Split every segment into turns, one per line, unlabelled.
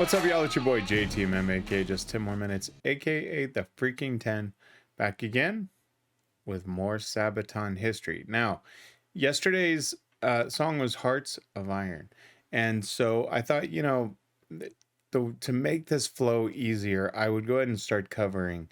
What's up, y'all? It's your boy JTMM, aka Just 10 More Minutes, aka the Freaking 10, back again with more Sabaton History. Now, yesterday's song was Hearts of Iron, and so I thought, to make this flow easier, I would go ahead and start covering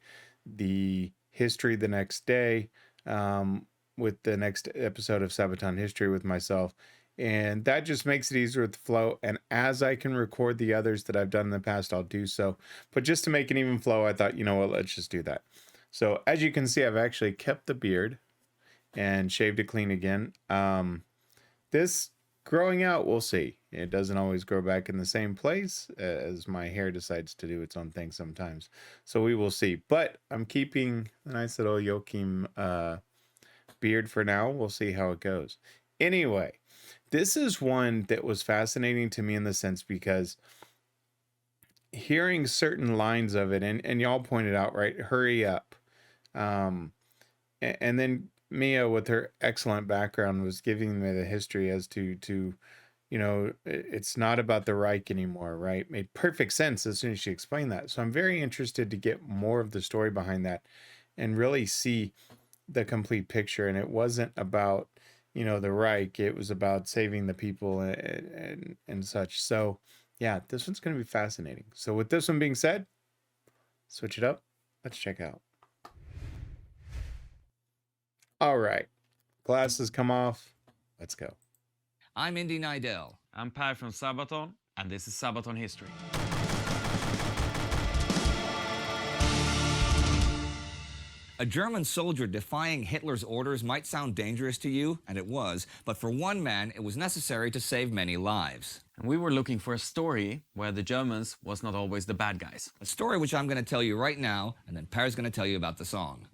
the history the next day with the next episode of Sabaton History with myself. And that just makes it easier with the flow. And as I can record the others that I've done in the past, I'll do so. But just to make an even flow, I thought, you know what, let's just do that. So as you can see, I've actually kept the beard and shaved it clean again. This growing out, we'll see. It doesn't always grow back in the same place, as my hair decides to do its own thing sometimes. So we will see. But I'm keeping a nice little Joachim beard for now. We'll see how it goes. Anyway, this is one that was fascinating to me in the sense because hearing certain lines of it, and y'all pointed out, right, hurry up. And then Mia, with her excellent background, was giving me the history as to it's not about the Reich anymore, right? Made perfect sense as soon as she explained that. So I'm very interested to get more of the story behind that and really see the complete picture. And it wasn't about the Reich, it was about saving the people and such. So yeah, this one's going to be fascinating. So with this one being said, switch it up. Let's check out. All right, glasses come off. Let's go.
I'm Indy Nidell.
I'm Per from Sabaton, and this is Sabaton History.
A German soldier defying Hitler's orders might sound dangerous to you, and it was, but for one man, it was necessary to save many lives.
And we were looking for a story where the Germans was not always the bad guys.
A story which I'm going to tell you right now, and then Per's going to tell you about the song.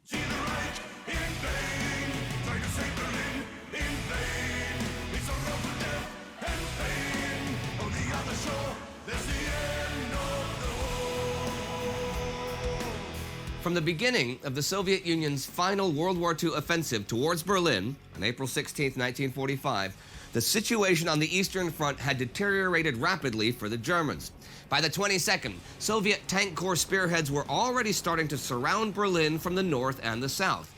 From the beginning of the Soviet Union's final World War II offensive towards Berlin on April 16, 1945, the situation on the Eastern Front had deteriorated rapidly for the Germans. By the 22nd, Soviet Tank Corps spearheads were already starting to surround Berlin from the north and the south.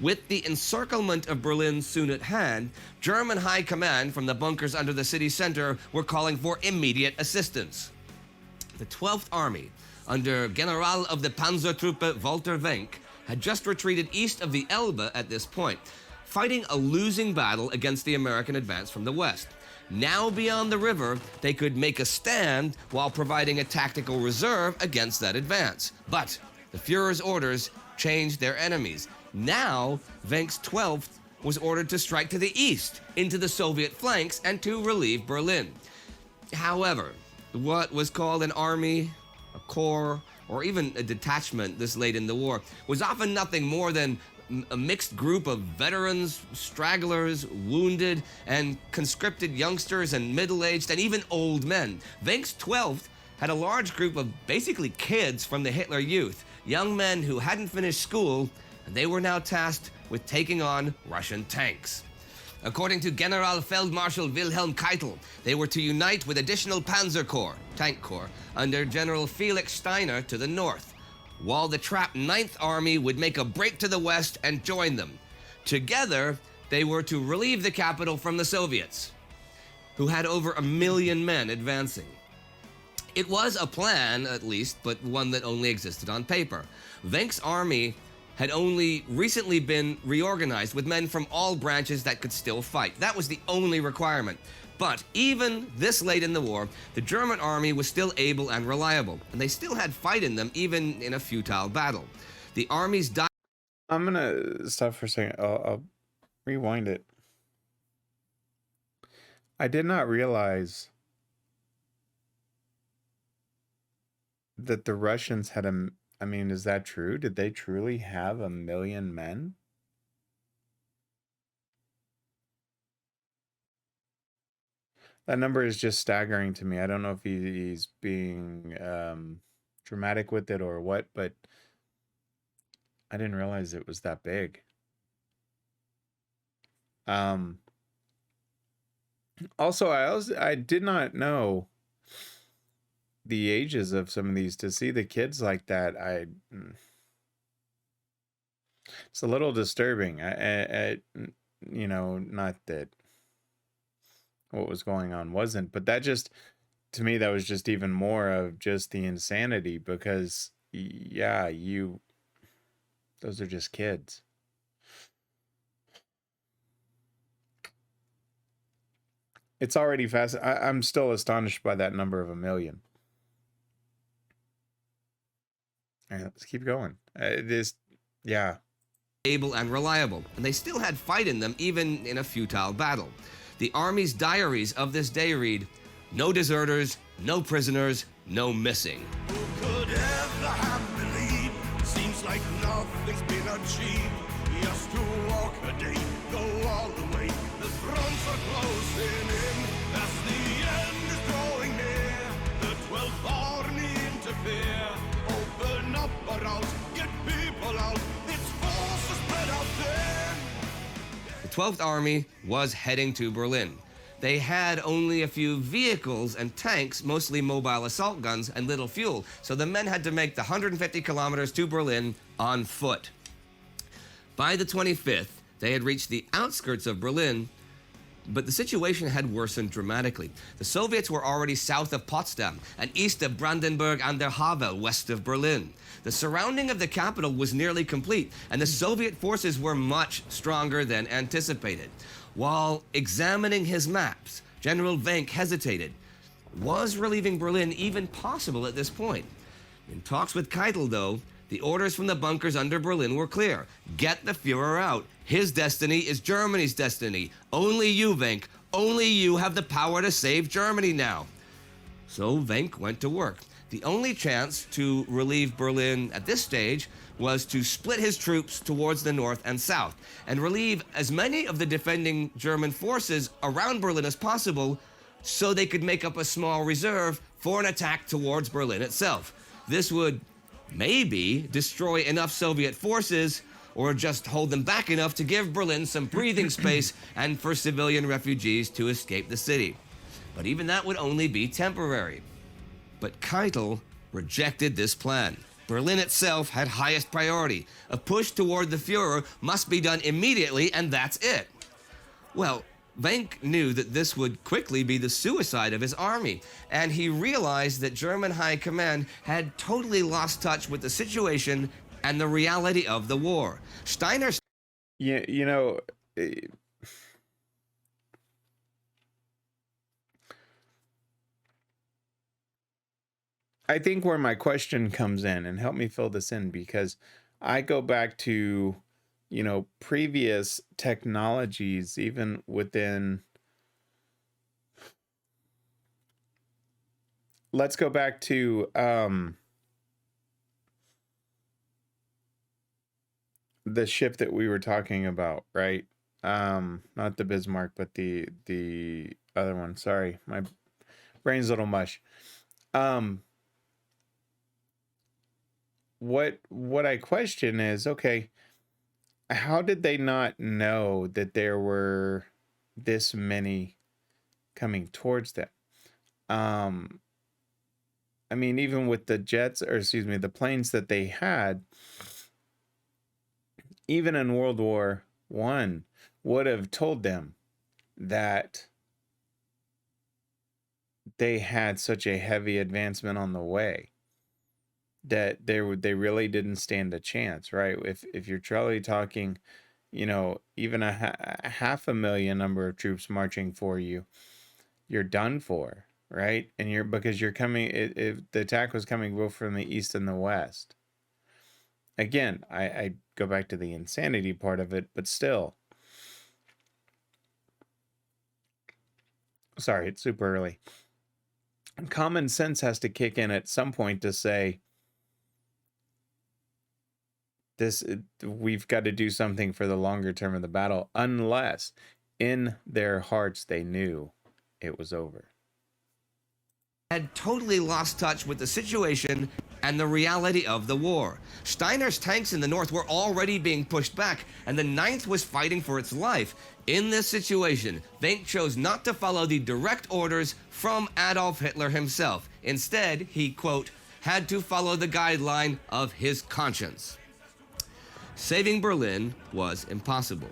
With the encirclement of Berlin soon at hand, German high command from the bunkers under the city center were calling for immediate assistance. The 12th Army, under General of the Panzertruppe Walter Wenck, had just retreated east of the Elbe at this point, fighting a losing battle against the American advance from the west. Now beyond the river, they could make a stand while providing a tactical reserve against that advance. But the Führer's orders changed their enemies. Now, Wenck's 12th was ordered to strike to the east, into the Soviet flanks, and to relieve Berlin. However, what was called an army, a corps, or even a detachment this late in the war was often nothing more than a mixed group of veterans, stragglers, wounded, and conscripted youngsters and middle-aged and even old men. Wenck's 12th had a large group of basically kids from the Hitler Youth, young men who hadn't finished school, and they were now tasked with taking on Russian tanks. According to General Feldmarschall Wilhelm Keitel, they were to unite with additional Panzer Corps, Tank Corps, under General Felix Steiner to the north, while the trapped 9th Army would make a break to the west and join them. Together, they were to relieve the capital from the Soviets, who had over 1 million men advancing. It was a plan, at least, but one that only existed on paper. Wenck's army had only recently been reorganized with men from all branches that could still fight. That was the only requirement. But even this late in the war, the German army was still able and reliable, and they still had fight in them even in a futile battle. The armies died.
I'm gonna stop for a second. I'll rewind it. I did not realize that the Russians had I mean, is that true? Did they truly have 1 million men? That number is just staggering to me. I don't know if he's being dramatic with it or what, but I didn't realize it was that big. Also, I did not know the ages of some of these, to see the kids like that, it's a little disturbing. You know, not that what was going on wasn't, but that just, to me, that was just even more of just the insanity, because yeah, those are just kids. It's already fast. I'm still astonished by that number of 1 million. All right, let's keep going. Yeah.
Able and reliable, and they still had fight in them even in a futile battle. The Army's diaries of this day read, "No deserters, no prisoners, no missing."
Who could ever have believed? Seems like nothing's been achieved. Just to walk a day, go all the way. The fronts are closing in as the end is drawing near. The 12th Army interfere. Open up a route, get people out. Its forces spread out there.
The 12th Army was heading to Berlin. They had only a few vehicles and tanks, mostly mobile assault guns, and little fuel, so the men had to make the 150 kilometers to Berlin on foot. By the 25th, they had reached the outskirts of Berlin, but the situation had worsened dramatically. The Soviets were already south of Potsdam and east of Brandenburg an der Havel, west of Berlin. The surrounding of the capital was nearly complete, and the Soviet forces were much stronger than anticipated. While examining his maps, General Wenck hesitated. Was relieving Berlin even possible at this point? In talks with Keitel, though, the orders from the bunkers under Berlin were clear. Get the Fuhrer out. His destiny is Germany's destiny. Only you, Wenck, only you have the power to save Germany now. So Wenck went to work. The only chance to relieve Berlin at this stage was to split his troops towards the north and south and relieve as many of the defending German forces around Berlin as possible so they could make up a small reserve for an attack towards Berlin itself. This would maybe destroy enough Soviet forces or just hold them back enough to give Berlin some breathing space and for civilian refugees to escape the city. But even that would only be temporary. But Keitel rejected this plan. Berlin itself had highest priority. A push toward the Fuhrer must be done immediately, and that's it. Well, Wenck knew that this would quickly be the suicide of his army, and he realized that German high command had totally lost touch with the situation and the reality of the war. Steiner...
Yeah, you know, I think where my question comes in, and help me fill this in, because I go back to, you know, previous technologies, even within, let's go back to the ship that we were talking about, right? Not the Bismarck, but the other one. Sorry, my brain's a little mush. What I question is, okay, how did they not know that there were this many coming towards them? I mean, even with the jets, or excuse me, the planes that they had, even in World War I, would have told them that they had such a heavy advancement on the way that they really didn't stand a chance, right? If you're truly talking, you know, even a 500,000 number of troops marching for you, you're done for, right? And because you're coming, if the attack was coming both from the east and the west. Again, I go back to the insanity part of it, but still. Sorry, it's super early. Common sense has to kick in at some point to say, we've got to do something for the longer term of the battle, unless in their hearts they knew it was over.
Had totally lost touch with the situation and the reality of the war. Steiner's tanks in the north were already being pushed back, and the 9th was fighting for its life. In this situation, Wenck chose not to follow the direct orders from Adolf Hitler himself. Instead, he, quote, had to follow the guideline of his conscience. Saving Berlin was impossible.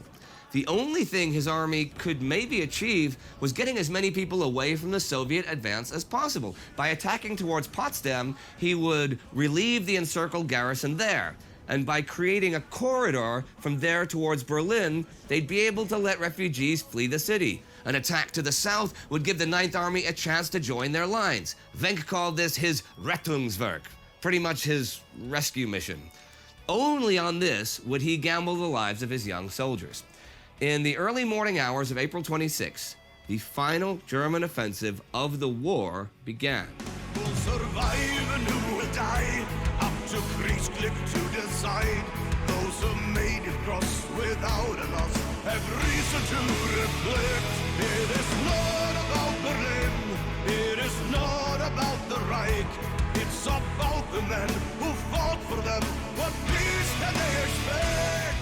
The only thing his army could maybe achieve was getting as many people away from the Soviet advance as possible. By attacking towards Potsdam, he would relieve the encircled garrison there. And by creating a corridor from there towards Berlin, they'd be able to let refugees flee the city. An attack to the south would give the 9th Army a chance to join their lines. Wenck called this his Rettungswerk, pretty much his rescue mission. Only on this would he gamble the lives of his young soldiers. In the early morning hours of April 26, the final German offensive of the war began.
Who'll survive and who will die? Up to Kriegsglück to decide. Those who made it cross without a loss have reason to reflect. It is not about Berlin. It is not about the Reich. It's about the men who fought for them. What peace can they expect?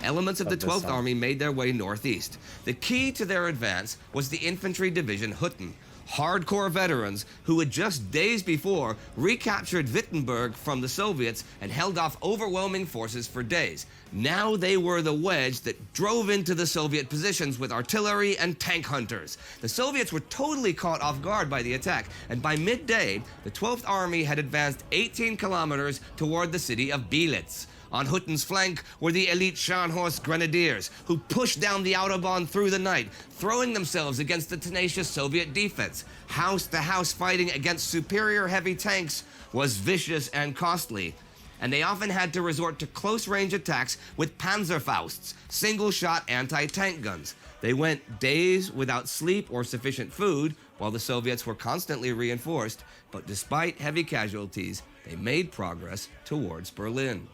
Elements of the
this
12th
song.
Army made their way northeast. The key to their advance was the infantry division Hutten, hardcore veterans who had just days before recaptured Wittenberg from the Soviets and held off overwhelming forces for days. Now they were the wedge that drove into the Soviet positions with artillery and tank hunters. The Soviets were totally caught off guard by the attack, and by midday, the 12th Army had advanced 18 kilometers toward the city of Bielitz. On Hutten's flank were the elite Scharnhorst Grenadiers, who pushed down the Autobahn through the night, throwing themselves against the tenacious Soviet defense. House-to-house fighting against superior heavy tanks was vicious and costly, and they often had to resort to close-range attacks with Panzerfausts, single-shot anti-tank guns. They went days without sleep or sufficient food, while the Soviets were constantly reinforced, but despite heavy casualties, they made progress towards Berlin.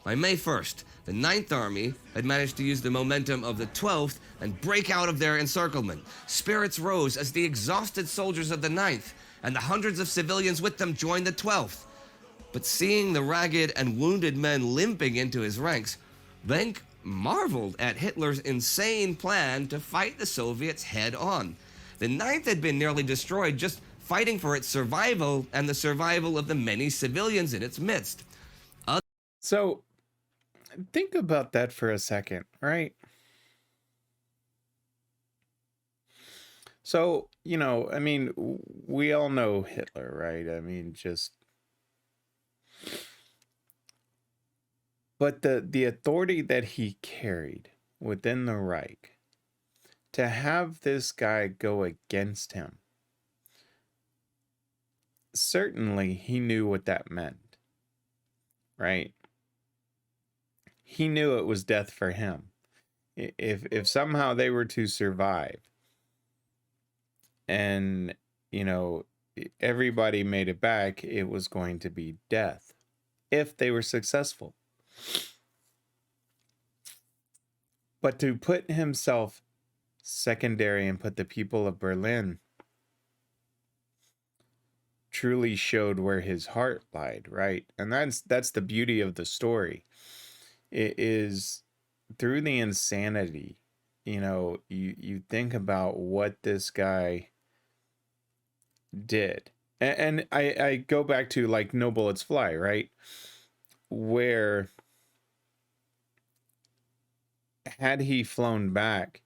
By May 1st, the 9th Army had managed to use the momentum of the 12th and break out of their encirclement. Spirits rose as the exhausted soldiers of the 9th and the hundreds of civilians with them joined the 12th. But seeing the ragged and wounded men limping into his ranks, Wenck marveled at Hitler's insane plan to fight the Soviets head-on. The 9th had been nearly destroyed just fighting for its survival and the survival of the many civilians in its midst.
So think about that for a second, right? So, I mean, we all know Hitler, right? I mean, but the authority that he carried within the Reich, to have this guy go against him, certainly he knew what that meant, right? He knew it was death for him. If somehow they were to survive and, everybody made it back, it was going to be death if they were successful. But to put himself secondary and put the people of Berlin truly showed where his heart lied, right? And that's the beauty of the story. It is through the insanity, you think about what this guy did. And I go back to like No Bullets Fly, right? Where had he flown back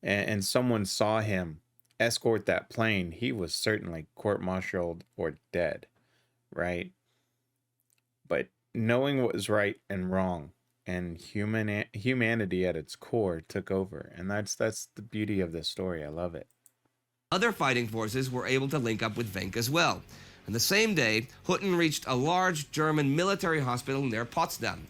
and someone saw him escort that plane, he was certainly court-martialed or dead, right? But knowing what was right and wrong, and humanity at its core took over. And that's the beauty of this story. I love it.
Other fighting forces were able to link up with Wenck as well. And the same day, Hutten reached a large German military hospital near Potsdam.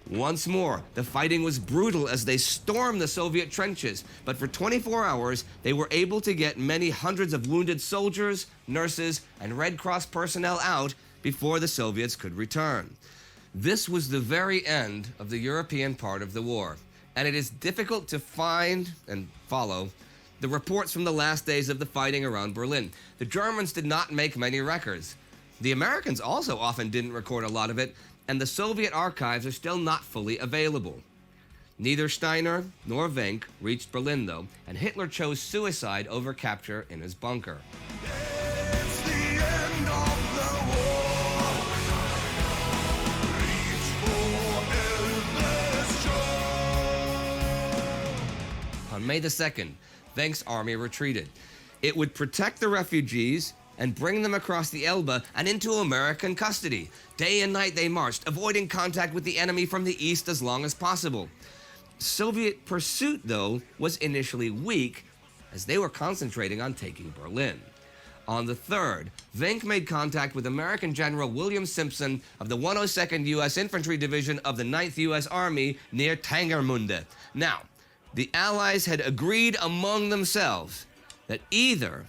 Once more, the fighting was brutal as they stormed the Soviet trenches, but for 24 hours, they were able to get many hundreds of wounded soldiers, nurses, and Red Cross personnel out before the Soviets could return. This was the very end of the European part of the war, and it is difficult to find and follow the reports from the last days of the fighting around Berlin. The Germans did not make many records. The Americans also often didn't record a lot of it, and the Soviet archives are still not fully available. Neither Steiner nor Wenck reached Berlin, though, and Hitler chose suicide over capture in his bunker.
It's the end of the war. Reach for Elvis Joe.
On May the 2nd, Wenck's army retreated. It would protect the refugees and bring them across the Elbe and into American custody. Day and night they marched, avoiding contact with the enemy from the east as long as possible. Soviet pursuit, though, was initially weak, as they were concentrating on taking Berlin. On the 3rd, Wenck made contact with American General William Simpson of the 102nd U.S. Infantry Division of the 9th U.S. Army near Tangermunde. Now, the Allies had agreed among themselves that either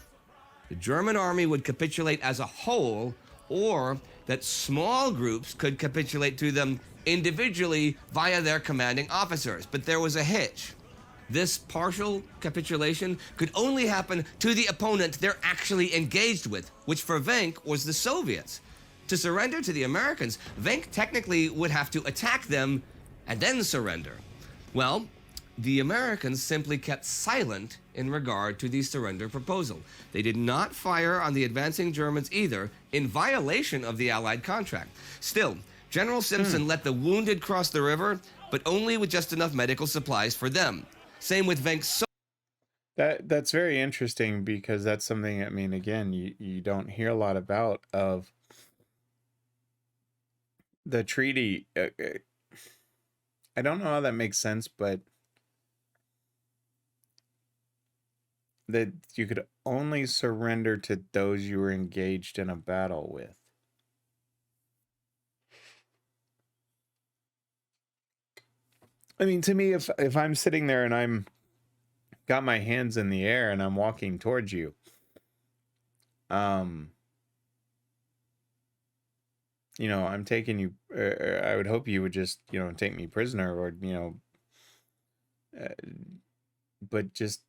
the German army would capitulate as a whole, or that small groups could capitulate to them individually via their commanding officers. But there was a hitch. This partial capitulation could only happen to the opponent they're actually engaged with, which for Wenck was the Soviets. To surrender to the Americans, Wenck technically would have to attack them and then surrender. Well, the Americans simply kept silent in regard to the surrender proposal. They did not fire on the advancing Germans either, in violation of the Allied contract. Still, General Simpson let the wounded cross the river, but only with just enough medical supplies for them. Same with Wenck's.
That's very interesting, because that's something, I mean, again, you don't hear a lot about, of the treaty. I don't know how that makes sense, but that you could only surrender to those you were engaged in a battle with. I mean, to me, if I'm sitting there and I'm got my hands in the air and I'm walking towards you, I'm taking you, I would hope you would just, take me prisoner, or, but just,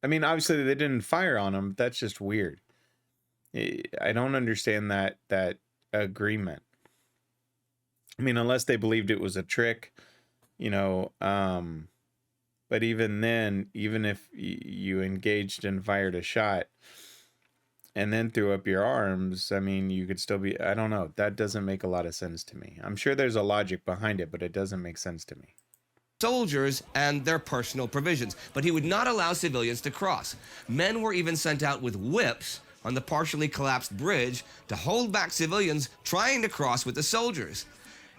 I mean, obviously they didn't fire on him. That's just weird. I don't understand that agreement. I mean, unless they believed it was a trick, but even then, even if you engaged and fired a shot and then threw up your arms, I mean, you could still be, I don't know. That doesn't make a lot of sense to me. I'm sure there's a logic behind it, but it doesn't make sense to me.
Soldiers and their personal provisions, but he would not allow civilians to cross. Men were even sent out with whips on the partially collapsed bridge to hold back civilians trying to cross with the soldiers.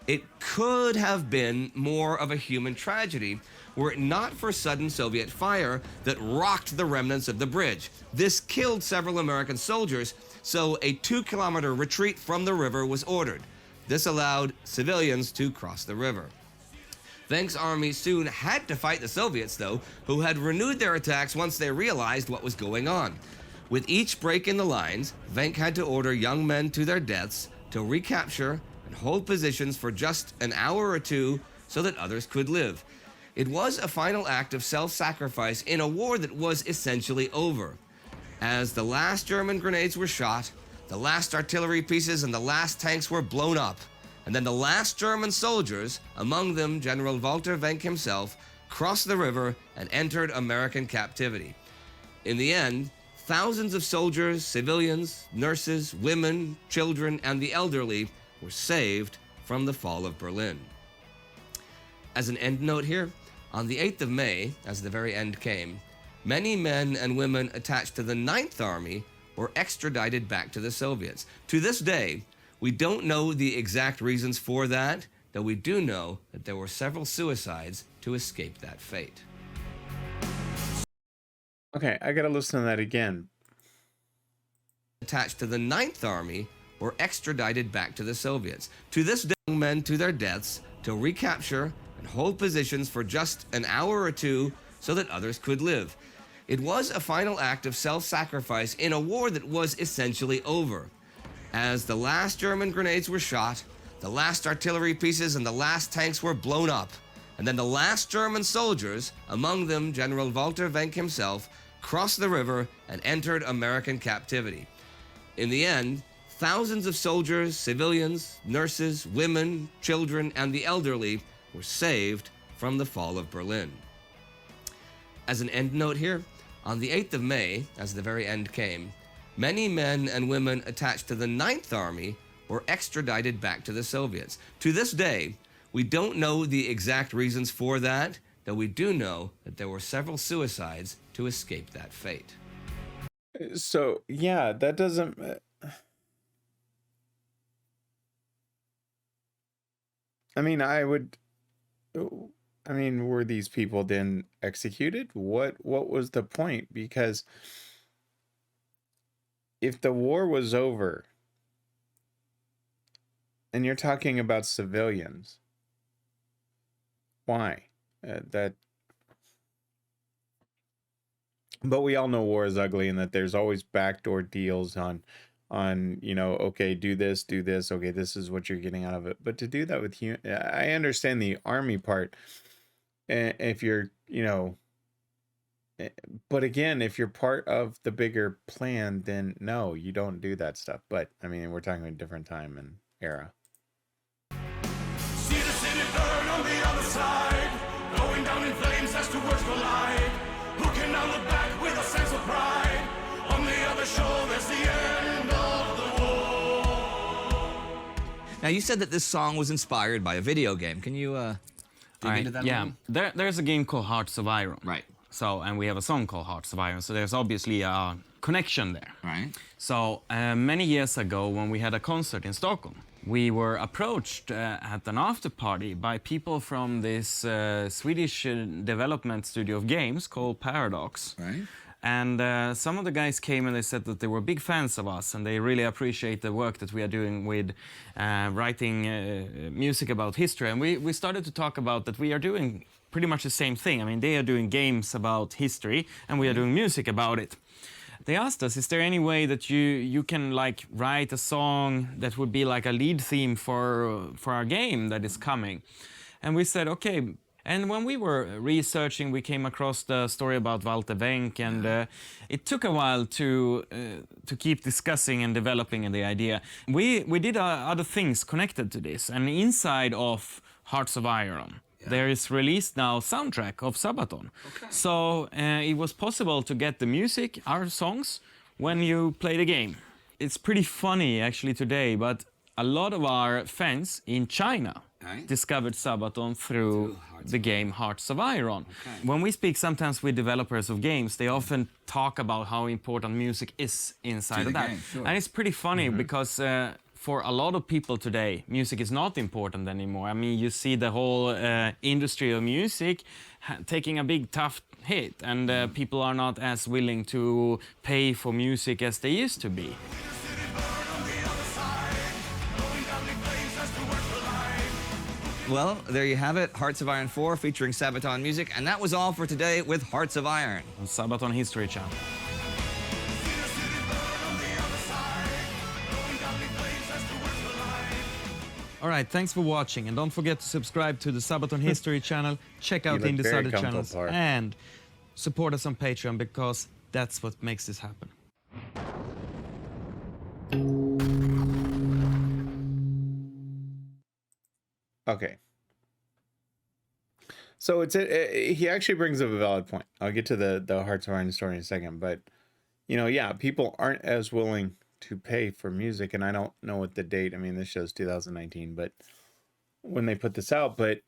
It could have been more of a human tragedy were it not for sudden Soviet fire that rocked the remnants of the bridge. This killed several American soldiers, so a 2-kilometer retreat from the river was ordered. This allowed civilians to cross the river. Wenck's army soon had to fight the Soviets, though, who had renewed their attacks once they realized what was going on. With each break in the lines, Wenck had to order young men to their deaths to recapture and hold positions for just an hour or two so that others could live. It was a final act of self-sacrifice in a war that was essentially over. As the last German grenades were shot, the last artillery pieces and the last tanks were blown up, and then the last German soldiers, among them General Walter Wenck himself, crossed the river and entered American captivity. In the end, thousands of soldiers, civilians, nurses, women, children, and the elderly were saved from the fall of Berlin. As an end note here, on the 8th of May, as the very end came, many men and women attached to the 9th Army were extradited back to the Soviets. To this day, we don't know the exact reasons for that, though we do know that there were several suicides to escape that fate.
Okay, I gotta listen to that again.
Attached to the 9th Army were extradited back to the Soviets. To this day, men to their deaths to recapture and hold positions for just an hour or two so that others could live. It was a final act of self-sacrifice in a war that was essentially over. As the last German grenades were shot, the last artillery pieces and the last tanks were blown up, and then the last German soldiers, among them General Walter Wenck himself, crossed the river and entered American captivity. In the end, thousands of soldiers, civilians, nurses, women, children, and the elderly were saved from the fall of Berlin. As an end note here, on the 8th of May, as the very end came, many men and women attached to the 9th Army were extradited back to the Soviets. To this day, we don't know the exact reasons for that, though we do know that there were several suicides to escape that fate.
So, yeah, that doesn't... I mean, were these people then executed? What was the point? Because if the war was over, and you're talking about civilians, why? But we all know war is ugly, and that there's always backdoor deals on, okay, do this, okay, this is what you're getting out of it. But to do that with you, I understand the army part. If you're, but again, if you're part of the bigger plan, then no, you don't do that stuff. But I mean, we're talking about a different time and era.
See the city burn on the other side, going down in flames as two worlds collide. Who can now look back with a sense of pride? On the other shore, there's the end of the war.
Now, you said that this song was inspired by a video game. Can you dig into that a
yeah,
little?
there's a game called Hearts of Iron.
Right.
So, and we have a song called Hearts of Iron. So there's obviously a connection there.
Right.
So many years ago, when we had a concert in Stockholm, we were approached at an after party by people from this Swedish development studio of games called Paradox.
Right.
And some of the guys came and they said that they were big fans of us and they really appreciate the work that we are doing with writing music about history. And we started to talk about that we are doing pretty much the same thing. I mean, they are doing games about history and we are doing music about it. They asked us, is there any way that you can like write a song that would be like a lead theme for our game that is coming? And we said, okay. And when we were researching, we came across the story about Walter Wenck, and it took a while to keep discussing and developing the idea. We did other things connected to this, and inside of Hearts of Iron, there is released now soundtrack of Sabaton. Okay. So it was possible to get the music, our songs, when you play the game. It's pretty funny actually today, but a lot of our fans in China discovered Sabaton through the game Hearts of Iron. Okay. When we speak sometimes with developers of games, they often talk about how important music is inside of that. Game, sure. And it's pretty funny because for a lot of people today, music is not important anymore. I mean, you see the whole industry of music taking a big tough hit, and people are not as willing to pay for music as they used to be.
Well, there you have it, Hearts of Iron 4 featuring Sabaton music, and that was all for today with Hearts of Iron.
On Sabaton History channel. All right, thanks for watching, and don't forget to subscribe to the Sabaton History channel, check out the other channels, and support us on Patreon, because that's what makes this happen.
Okay. So he actually brings up a valid point. I'll get to the Hearts of Iron story in a second, but yeah, people aren't as willing to pay for music, and I don't know what the date. I mean, this show's 2019, but when they put this out, but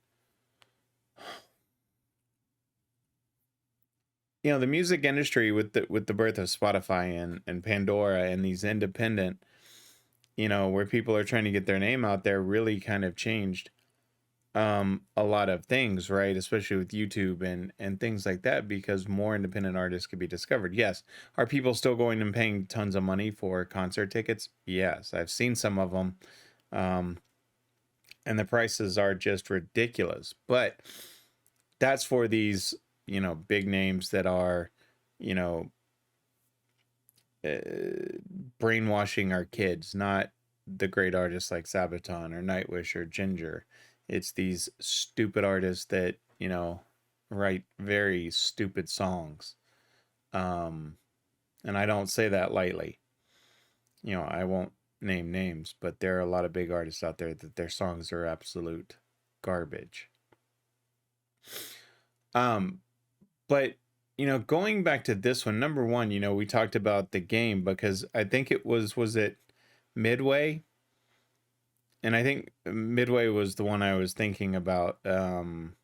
the music industry with the birth of Spotify and Pandora and these independent, where people are trying to get their name out there, really kind of changed a lot of things, right? Especially with YouTube and things like that, because more independent artists could be discovered. Yes. Are people still going and paying tons of money for concert tickets? Yes. I've seen some of them. And the prices are just ridiculous. But that's for these, big names that are, brainwashing our kids, not the great artists like Sabaton or Nightwish or Ginger. It's these stupid artists that, write very stupid songs. And I don't say that lightly. I won't name names, but there are a lot of big artists out there that their songs are absolute garbage. But going back to this one, number one, we talked about the game because I think it was it Midway? And I think Midway was the one I was thinking about from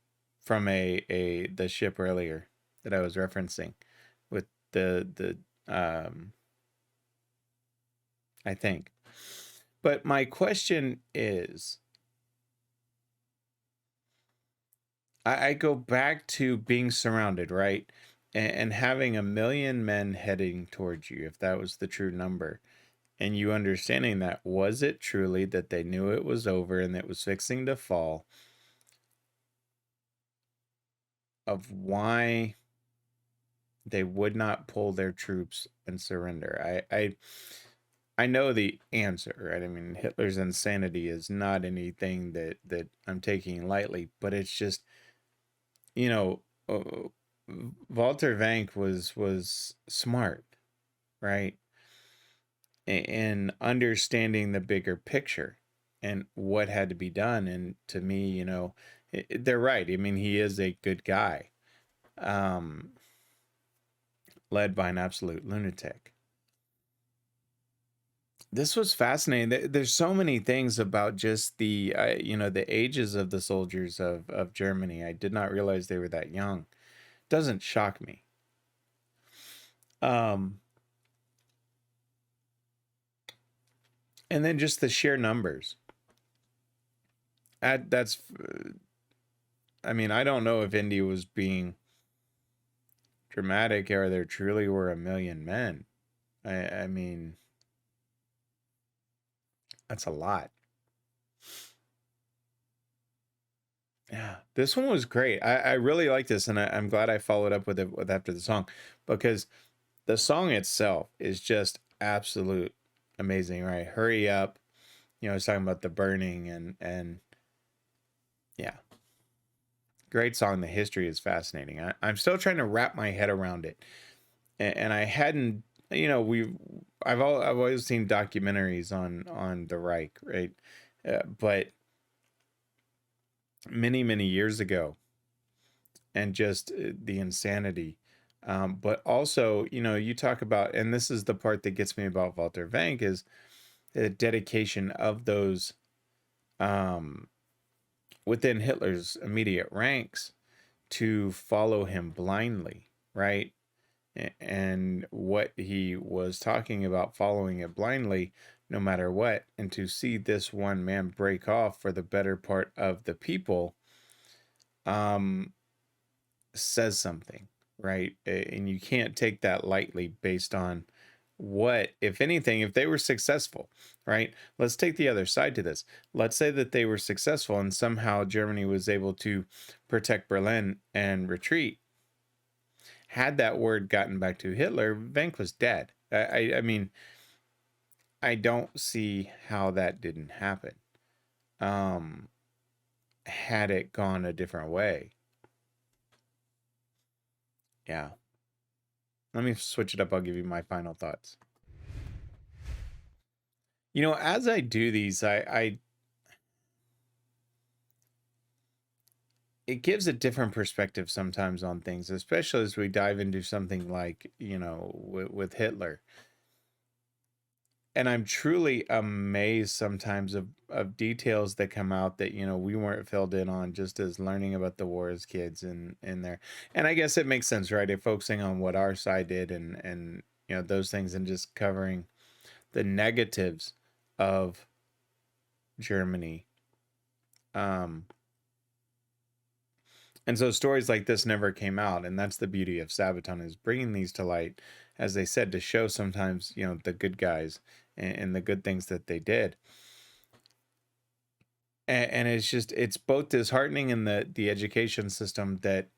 the ship earlier that I was referencing with the I think. But my question is, I go back to being surrounded, right? And having 1,000,000 men heading towards you, if that was the true number. And you understanding that, was it truly that they knew it was over and it was fixing to fall? Of why they would not pull their troops and surrender. I know the answer, right? I mean, Hitler's insanity is not anything that I'm taking lightly, but it's just, Walter Wenck was smart, right? And understanding the bigger picture and what had to be done. And to me, they're right. I mean, he is a good guy, led by an absolute lunatic. This was fascinating. There's so many things about just the ages of the soldiers of Germany. I did not realize they were that young. Doesn't shock me. And then just the sheer numbers. I mean, I don't know if Indy was being dramatic or there truly were 1,000,000 men. I mean, that's a lot. Yeah, this one was great. I really like this, and I'm glad I followed up with it after the song, because the song itself is just absolute amazing, right? Hurry up. It's talking about the burning and yeah. Great song. The history is fascinating. I'm still trying to wrap my head around it. And I hadn't, I've always seen documentaries on the Reich, right? But many years ago, and just the insanity. But also, you talk about, and this is the part that gets me about Walter Wenck, is the dedication of those within Hitler's immediate ranks to follow him blindly, right? And what he was talking about, following it blindly no matter what, and to see this one man break off for the better part of the people says something, right? And you can't take that lightly based on what, if anything, if they were successful, right? Let's take the other side to this. Let's say that they were successful and somehow Germany was able to protect Berlin and retreat. Had that word gotten back to Hitler, Wenck was dead. I mean, I don't see how that didn't happen. Had it gone a different way. Yeah. Let me switch it up. I'll give you my final thoughts. As I do these, it gives a different perspective sometimes on things, especially as we dive into something like, with Hitler. And I'm truly amazed sometimes of details that come out that, we weren't filled in on just as learning about the war as kids in there. And I guess it makes sense, right? If focusing on what our side did and those things, and just covering the negatives of Germany. And so stories like this never came out. And that's the beauty of Sabaton, is bringing these to light, as they said, to show sometimes, the good guys and the good things that they did. And it's both disheartening in the education system that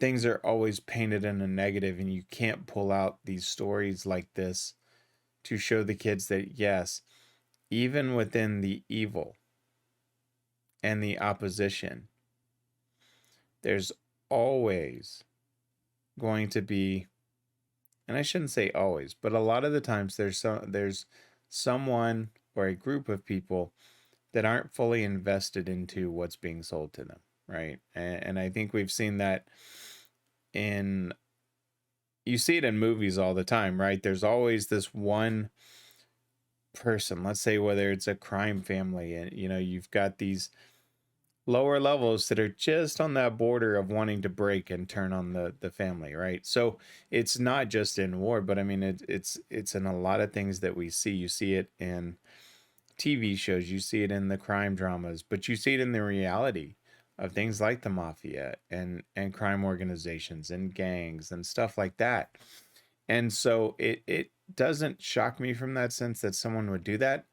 things are always painted in a negative, and you can't pull out these stories like this to show the kids that, yes, even within the evil and the opposition, there's always going to be, and I shouldn't say always, but a lot of the times there's someone or a group of people that aren't fully invested into what's being sold to them, right? And I think we've seen that you see it in movies all the time, right? There's always this one person, let's say whether it's a crime family, and you've got these lower levels that are just on that border of wanting to break and turn on the family, right? So it's not just in war, but I mean it's in a lot of things that we see. You see it in TV shows, you see it in the crime dramas, but you see it in the reality of things like the mafia and crime organizations and gangs and stuff like that. And so it doesn't shock me from that sense that someone would do that.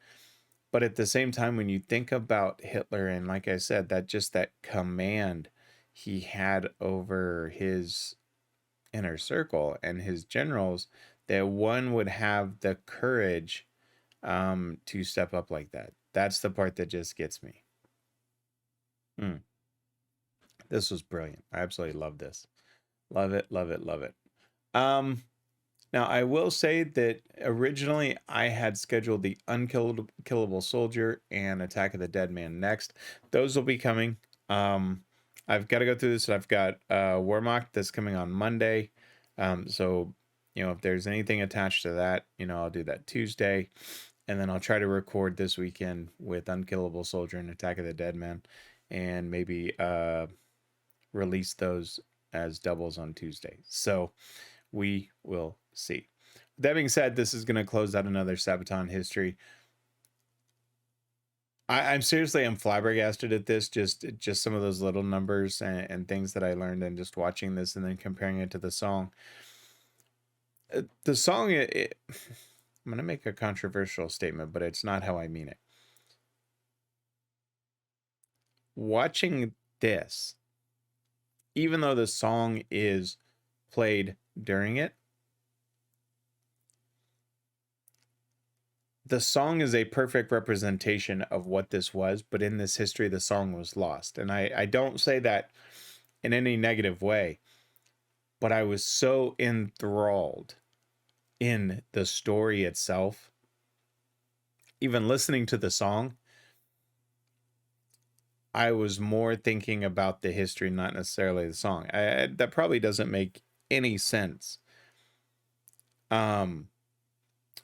But at the same time, when you think about Hitler, and like I said, that command he had over his inner circle and his generals, that one would have the courage to step up like that. That's the part that just gets me. This was brilliant. I absolutely love this. Love it, love it, love it. Now, I will say that originally I had scheduled the Unkillable Soldier and Attack of the Dead Man next. Those will be coming. I've got to go through this. I've got Wehrmacht that's coming on Monday. So, if there's anything attached to that, I'll do that Tuesday. And then I'll try to record this weekend with Unkillable Soldier and Attack of the Dead Man. And maybe release those as doubles on Tuesday. So we will see. That being said, this is going to close out another Sabaton History. I'm flabbergasted at this. Just some of those little numbers and things that I learned and just watching this and then comparing it to the song. The song, I'm going to make a controversial statement, but it's not how I mean it. Watching this, even though the song is played during it, the song is a perfect representation of what this was, but in this history, the song was lost. And I don't say that in any negative way, but I was so enthralled in the story itself, even listening to the song, I was more thinking about the history, not necessarily the song. That probably doesn't make any sense.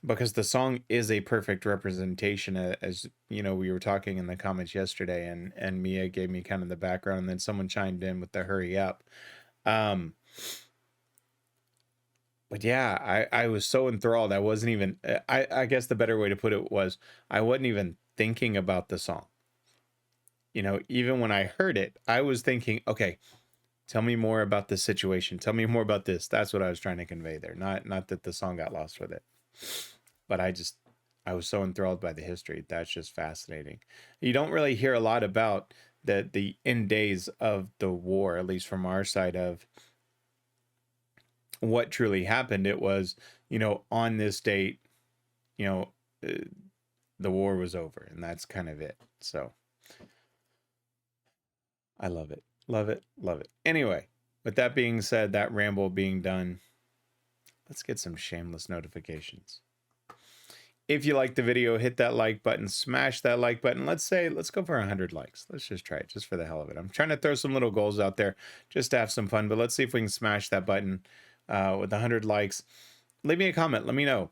Because the song is a perfect representation, as we were talking in the comments yesterday, and Mia gave me kind of the background, and then someone chimed in with the hurry up. But yeah, I was so enthralled. I wasn't even, I guess the better way to put it was, I wasn't even thinking about the song. Even when I heard it, I was thinking, okay, tell me more about the situation. Tell me more about this. That's what I was trying to convey there. Not that the song got lost with it. But I was so enthralled by the history. That's just fascinating. You don't really hear a lot about the end days of the war, at least from our side, of what truly happened. It was, on this date, the war was over, and that's kind of it. So I love it. Love it. Love it. Anyway, with that being said, that ramble being done, let's get some shameless notifications. If you like the video, hit that like button, smash that like button. Let's go for 100 likes. Let's just try it just for the hell of it. I'm trying to throw some little goals out there just to have some fun, but let's see if we can smash that button with 100 likes. Leave me a comment. Let me know.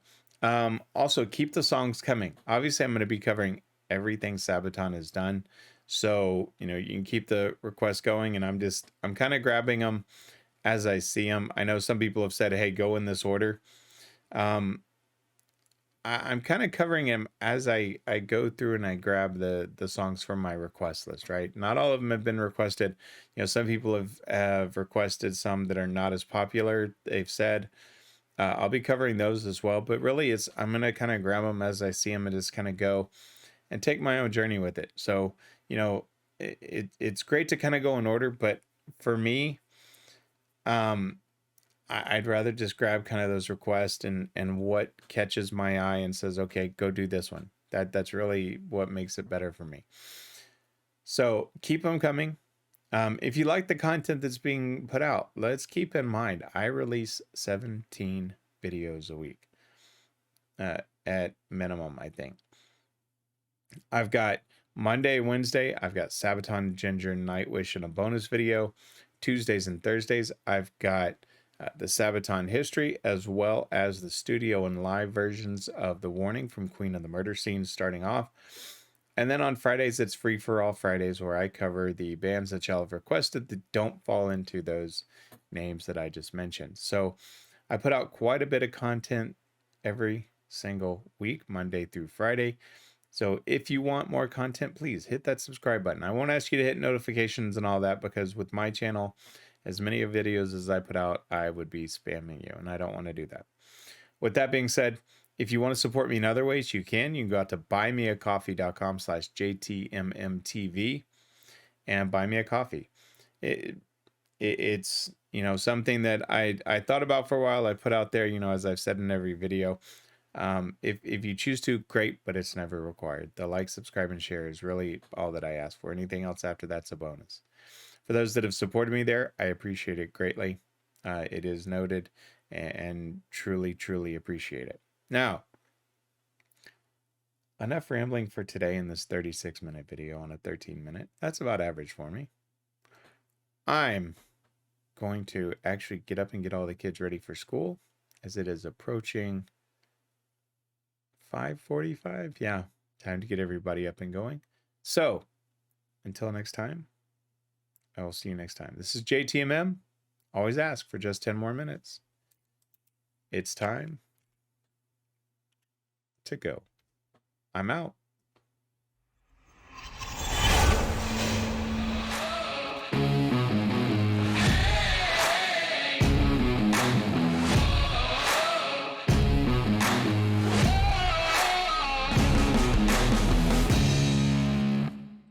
Also, keep the songs coming. Obviously, I'm going to be covering everything Sabaton has done. So, you can keep the requests going, and I'm kind of grabbing them as I see them. I know some people have said, hey, go in this order. I'm kind of covering them as I go through and I grab the songs from my request list, right? Not all of them have been requested. Some people have requested some that are not as popular, they've said. I'll be covering those as well, but really I'm going to kind of grab them as I see them and just kind of go and take my own journey with it. So, it's great to kind of go in order, but for me, I'd rather just grab kind of those requests and what catches my eye and says, okay, go do this one. That's really what makes it better for me. So keep them coming. If you like the content that's being put out, let's keep in mind, I release 17 videos a week. at minimum, I think. I've got Monday, Wednesday, I've got Sabaton, Ginger, Nightwish, and a bonus video. Tuesdays and Thursdays, I've got the Sabaton History, as well as the studio and live versions of The Warning from Queen of the Murder Scene starting off. And then on Fridays, it's Free for All Fridays, where I cover the bands that y'all have requested that don't fall into those names that I just mentioned. So I put out quite a bit of content every single week, Monday through Friday. So if you want more content, please hit that subscribe button. I won't ask you to hit notifications and all that, because with my channel, as many videos as I put out, I would be spamming you, and I don't want to do that. With that being said, if you want to support me in other ways, you can. You can go out to buymeacoffee.com/JTMMTV and buy me a coffee. It's, you know, something that I thought about for a while. I put out there, you know, as I've said in every video. If you choose to, great, but it's never required. The like, subscribe, and share is really all that I ask for. Anything else after that's a bonus. For those that have supported me there, I appreciate it greatly. It is noted, and truly, truly appreciate it. Now, enough rambling for today in this 36-minute video on a 13-minute. That's about average for me. I'm going to actually get up and get all the kids ready for school, as it is approaching 5:45. Yeah, time to get everybody up and going. So, until next time, I will see you next time. This is JTMM. Always ask for just 10 more minutes. It's time to go. I'm out.